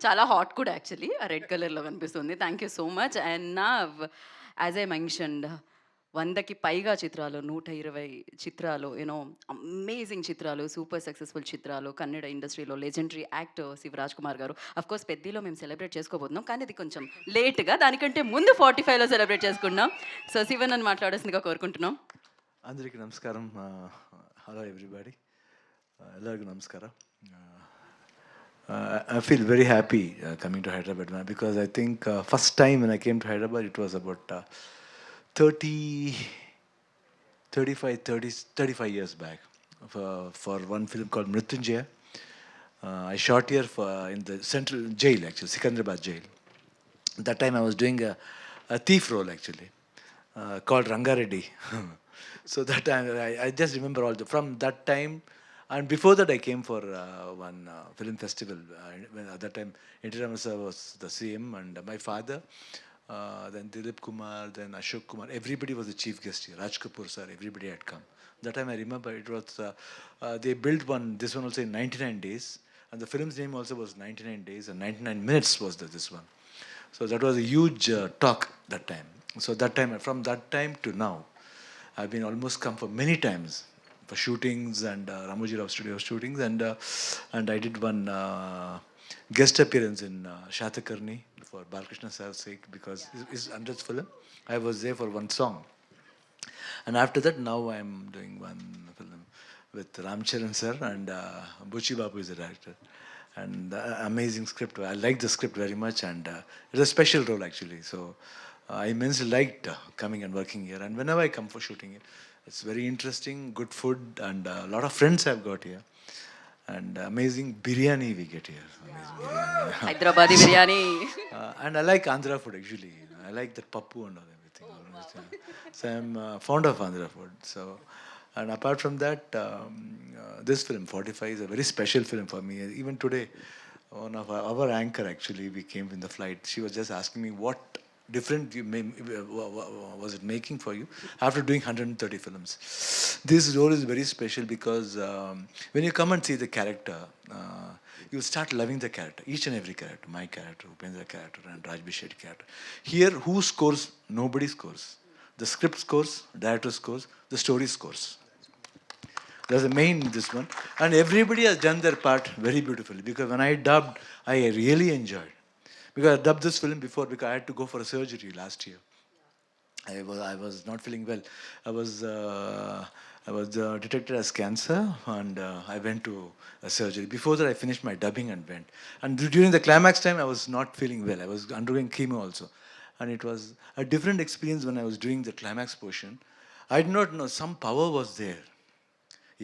చాలా హాట్ కూడా యాక్చువల్లీ. ఆ రెడ్ కలర్‌లో కనిపిస్తుంది. Thank you so much. And now as I mentioned 100కి పైగా చిత్రాలు, 120 చిత్రాలు, అమేజింగ్ చిత్రాలు, సూపర్ సక్సెస్‌ఫుల్ చిత్రాలు, కన్నడ ఇండస్ట్రీలో లెజెండరీ యాక్టర్ శివరాజ్ కుమార్ గారు. ఆఫ్‌కోర్స్ పెద్దిలో మేము సెలబ్రేట్ చేసుకోబోతున్నాం. కానీ అది కొంచెం లేట్‌గా దానికంటే ముందు 45లో సెలబ్రేట్ చేసుకుంటున్నాం. సో శివన్నని మాట్లాడాల్సిందిగా కోరుకుంటున్నాం. అందరికీ నమస్కారం. హలో ఎవ్రీబడి, ಎಲ್ಲರಿಗೂ ನಮಸ್ಕಾರ. I feel very happy coming to Hyderabad man, because I think first time when I came to Hyderabad it was about 30, 35 years back for one film called Mrityunjaya. I shot here in the central jail, actually, Sikandrabad jail. That time I was doing a thief role, actually, called Rangareddy. So that time I just remember from that time. And before that I came for one film festival. When at that time N.T. Raman sir was the CM, and my father, then Dilip Kumar, then Ashok Kumar, everybody was the chief guest here. Raj Kapoor sir, everybody had come. That time I remember it was, they built this one also in 99 days. And the film's name also was 99 days and 99 minutes was this one. So that was a huge talk that time. So that time, from that time to now, I've been almost come for many times for shootings and Ramoji Rao Studio shootings, and I did one guest appearance in Shatakarni for Balkrishna sir's sake, because his 100th film. I was there for one song. And after that, now I'm doing one film with Ramcharan sir, and Buchi Babu is the director. And amazing script. I like the script very much, and it's a special role actually. So I immensely liked coming and working here. And whenever I come for shooting here, it's very interesting, good food, and a lot of friends I've got here. And amazing biryani we get here. Amazing biryani. Hyderabadi biryani. And I like Andhra food actually. I like that pappu and all everything. So I'm fond of Andhra food. So, and apart from that, this film 45 is a very special film for me. Even today, one of our anchor actually, we came in the flight. She was just asking me what different was it making for you after doing 130 films. This role is very special because when you come and see the character, you start loving the character, each and every character, my character, Upendra character, and Rajbi Shetty character. Here, who scores? Nobody scores. The script scores, director scores, the story scores. That's the main this one. And everybody has done their part very beautifully, because when I dubbed, I really enjoyed. Because I dubbed this film before because I had to go for a surgery last year. I was not feeling well. I was detected as cancer, and I went to a surgery. Before that, I finished my dubbing and went. And during the climax time, I was not feeling well. I was undergoing chemo also, and it was a different experience when I was doing the climax portion. I did not know some power was there.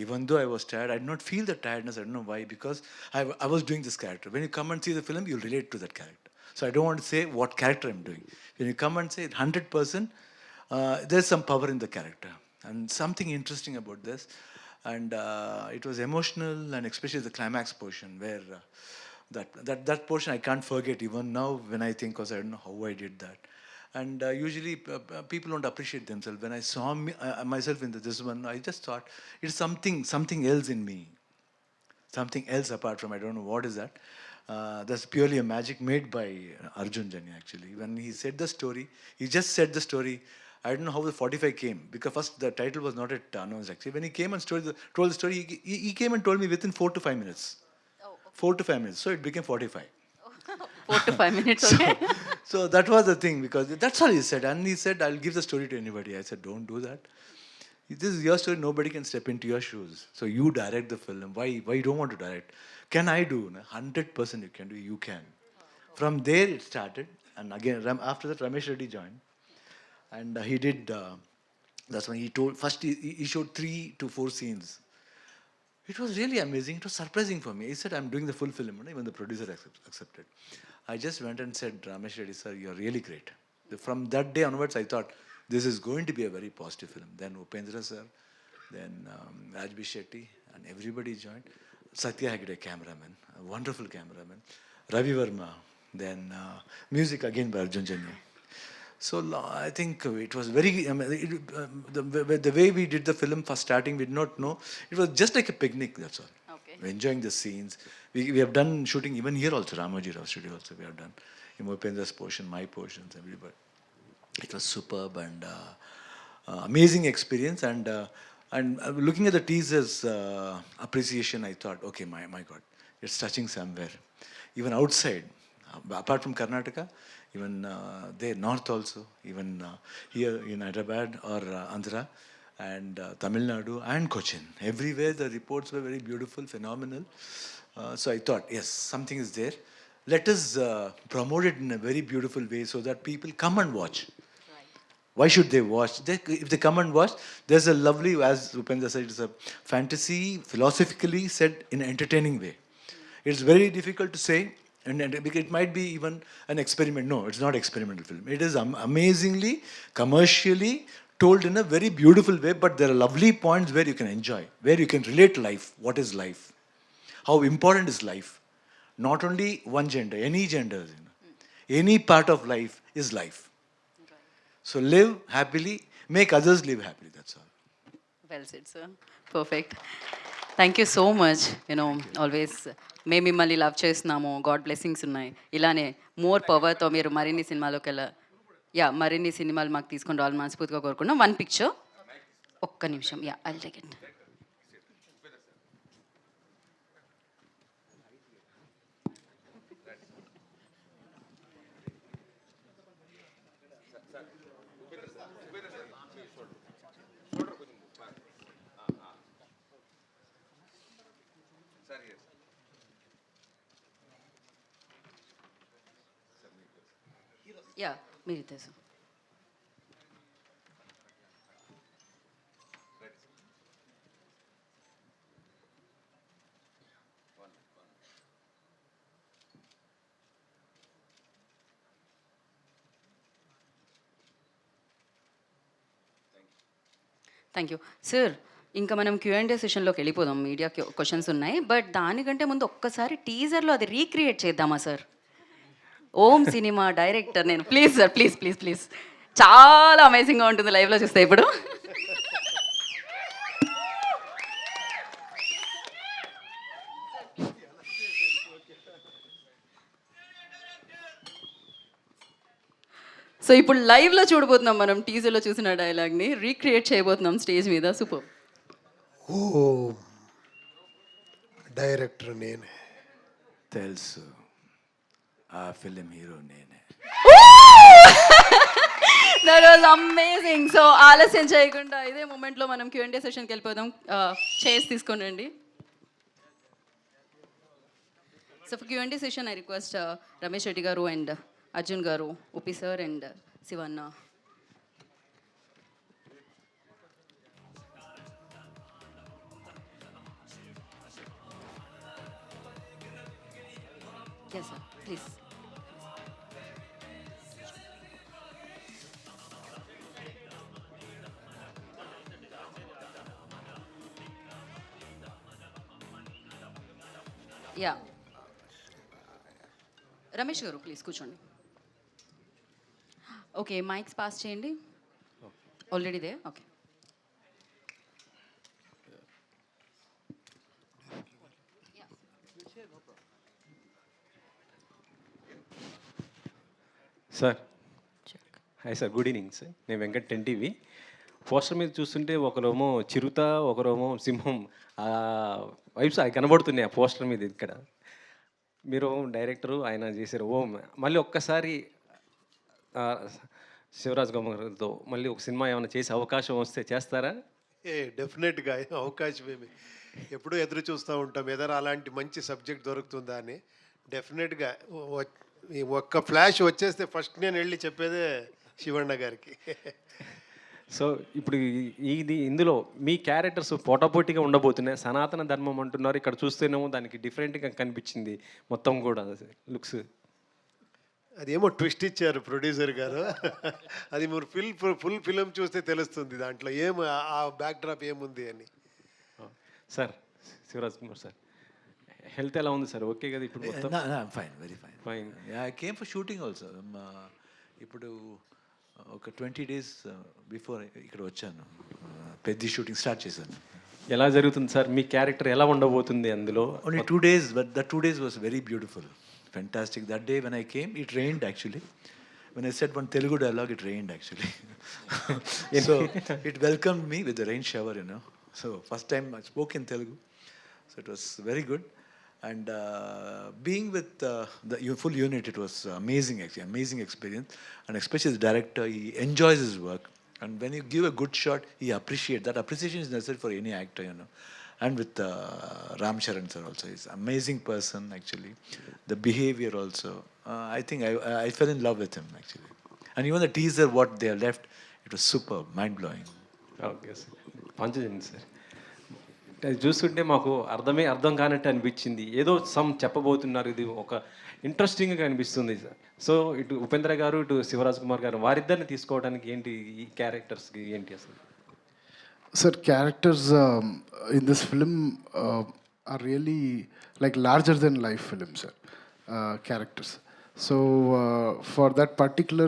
Even though I was tired, I did not feel the tiredness. I don't know why, because I was doing this character. When you come and see the film, you'll relate to that character. So I don't want to say what character I'm doing. When you come and say 100%, there's some power in the character. And something interesting about this, and it was emotional, and especially the climax portion where that portion I can't forget even now when I think, because I don't know how I did that. And usually people don't appreciate themselves. When I saw myself in this one, I just thought it's something else in me, something else apart from, I don't know what is that. That's purely a magic made by Arjun Janya actually. When he said the story, he just said the story. I don't know how the 45 came, because first the title was not yet announced actually. When he came and told the story, he came and told me within 4 to 5 minutes. 4 to 5 minutes. So it became 45. 4 to 5 minutes, So, okay. so that was the thing, because that's all he said. And he said, I'll give the story to anybody. I said, don't do that. This is your story. Nobody can step into your shoes. So you direct the film. Why you don't want to direct? Can I do? 100% you can do. You can. From there it started. And again, after that, Ramesh Reddy joined. And he did, that's when he told, first he showed 3 to 4 scenes. It was really amazing. It was surprising for me. He said, I'm doing the full film. Even the producer accepted. I just went and said, Ramesh Reddy sir, you're really great. From that day onwards, I thought, this is going to be a very positive film. Then Upendra sir, then Rajbi Shetty, and everybody joined. Satya Hegde, cameraman, a wonderful cameraman. Ravi Verma, then music again by Arjun Janya. So I think it was very, the way we did the film first starting, we did not know. It was just like a picnic, that's all. Okay. enjoying the scenes. We have done shooting even here also, Ramoji Rao studio also we have done. Upendra's portion, my portions, everybody. It was superb and amazing experience. And looking at the teasers appreciation, I thought, okay, my God, it's touching somewhere. Even outside, apart from Karnataka, even there north also, even here in Hyderabad or Andhra and Tamil Nadu and Cochin. Everywhere the reports were very beautiful, phenomenal. So I thought, yes, something is there. Let us promote it in a very beautiful way so that people come and watch. Why should they watch? If they come and watch, there's a lovely, as Upendra said, it's a fantasy, philosophically said in an entertaining way. It's very difficult to say, and because it might be even an experiment. No, it's not experimental film. It is amazingly, commercially told in a very beautiful way, but there are lovely points where you can enjoy, where you can relate life. What is life? How important is life? Not only one gender, any gender, any part of life is life. So live happily, make others live happily, that's all. Well said sir, perfect. Thank you so much. Always మేము మిమ్మల్ని love చేస్తున్నాము, God blessings ఉన్నాయి. ఇలానే more పవర్తో మీరు మరిన్ని సినిమాలోకి మరిన్ని సినిమాలు మాకు తీసుకొని రావాలని మనస్ఫూర్తిగా కోరుకున్నాం. వన్ పిక్చర్, ఒక్క నిమిషం. I take it. మీరు తెలుసు. Thank you sir. ఇంకా మనం Q&A సెషన్లోకి వెళ్ళిపోదాం. మీడియా క్వశ్చన్స్ ఉన్నాయి, బట్ దానికంటే ముందు ఒక్కసారి టీజర్లో అది రీక్రియేట్ చేద్దామా సార్? ఓం సినిమా డైరెక్టర్ నేను, please sir, please please please. చాలా అమేజింగ్గా ఉంటుంది లైవ్లో చూస్తే ఇప్పుడు. సో ఇప్పుడు లైవ్లో చూడబోతున్నాం మనం. టీజర్లో చూసిన డైలాగ్ని రీక్రియేట్ చేయబోతున్నాం స్టేజ్ మీద. సూపర్. ఓ డైరెక్టర్ నేనే. తెలుసు, ఆ ఫిలిం హీరో నేనే. That was amazing. సో ఆలస్యం చేయకుండా ఇదే మూమెంట్లో మనం Q&A సెషన్కి వెళ్ళిపోదాం. చైర్స్ తీసుకొని రండి. So for Q&A session I request Ramesh Reddy garu and Arjun garu, Uppi sir and Shivanna. Yes sir, please. Ramesh garu please కూర్చోండి. ఓకే, మైక్స్ పాస్ చేయండి. Already they. Okay. Sir, hi sir, good evening sir. నేను వెంకట్ 10 టీవీ. పోస్టర్ మీద చూస్తుంటే ఒకరేమో చిరుత, ఒకరేమో సింహం, వైబ్స్ అవి కనబడుతున్నాయి ఆ పోస్టర్ మీద. ఇక్కడ మీరు డైరెక్టరు, ఆయన చేశారు ఓం. మళ్ళీ ఒక్కసారి శివరాజ్ గారితో మళ్ళీ ఒక సినిమా ఏమైనా చేసే అవకాశం వస్తే చేస్తారా? డెఫినెట్గా అవకాశం ఏమి, ఎప్పుడూ ఎదురు చూస్తూ ఉంటాం ఏదైనా అలాంటి మంచి సబ్జెక్ట్ దొరుకుతుందా అని. డెఫినెట్గా ఒక్క ఫ్లాష్ వచ్చేస్తే ఫస్ట్ నేను వెళ్ళి చెప్పేదే శివಣ್ణ గారికి. సో ఇప్పుడు ఇందులో మీ క్యారెక్టర్స్ పోటాపోటీగా ఉండబోతున్నాయి. సనాతన ధర్మం అంటున్నారు, ఇక్కడ చూస్తేనేమో దానికి డిఫరెంట్గా కనిపించింది మొత్తం కూడా లుక్స్. అదేమో ట్విస్ట్ ఇచ్చారు ప్రొడ్యూసర్ గారు. అది మీరు ఫుల్ ఫిలిం చూస్తే తెలుస్తుంది దాంట్లో ఆ బ్యాక్ డ్రాప్ ఏముంది అని. Sir, Shivaraj Kumar sir, health ఎలా ఉంది సార్? ఓకే కదా ఇప్పుడు? Fine, very fine. Fine. I came for shooting also. ఇప్పుడు ఒక 20 days బిఫోర్ ఇక్కడ వచ్చాను. పెద్ద షూటింగ్ స్టార్ట్ చేశాను. ఎలా జరుగుతుంది సార్? మీ క్యారెక్టర్ ఎలా ఉండబోతుంది అందులో? Only 2 days, but the 2 days was very beautiful, fantastic. That day when I came, it rained actually. When I said one Telugu dialogue, it rained actually. So it welcomed me with the rain shower, you know. So first time I spoke in Telugu, so it was very good. And being with the full unit, it was amazing actually, amazing experience. And especially the director, he enjoys his work. And when you give a good shot, he appreciates. That appreciation is necessary for any actor, you know. And with Ram Charan sir also, he's an amazing person actually. The behavior also, I think I fell in love with him actually. And even the teaser, what they have left, it was superb, mind blowing. Okay sir. పంచజన్ sir, అది చూస్తుంటే మాకు అర్థం కానట్టు అనిపించింది. ఏదో చెప్పబోతున్నారు, ఇది ఒక ఇంట్రెస్టింగ్గా అనిపిస్తుంది సార్. సో ఇటు ఉపేంద్ర గారు, ఇటు శివరాజ్ కుమార్ గారు, వారిద్దరిని తీసుకోవడానికి ఏంటి, ఈ క్యారెక్టర్స్కి ఏంటి అసలు? Sir, characters in this film are really like larger than life films, sir. Characters. So for that particular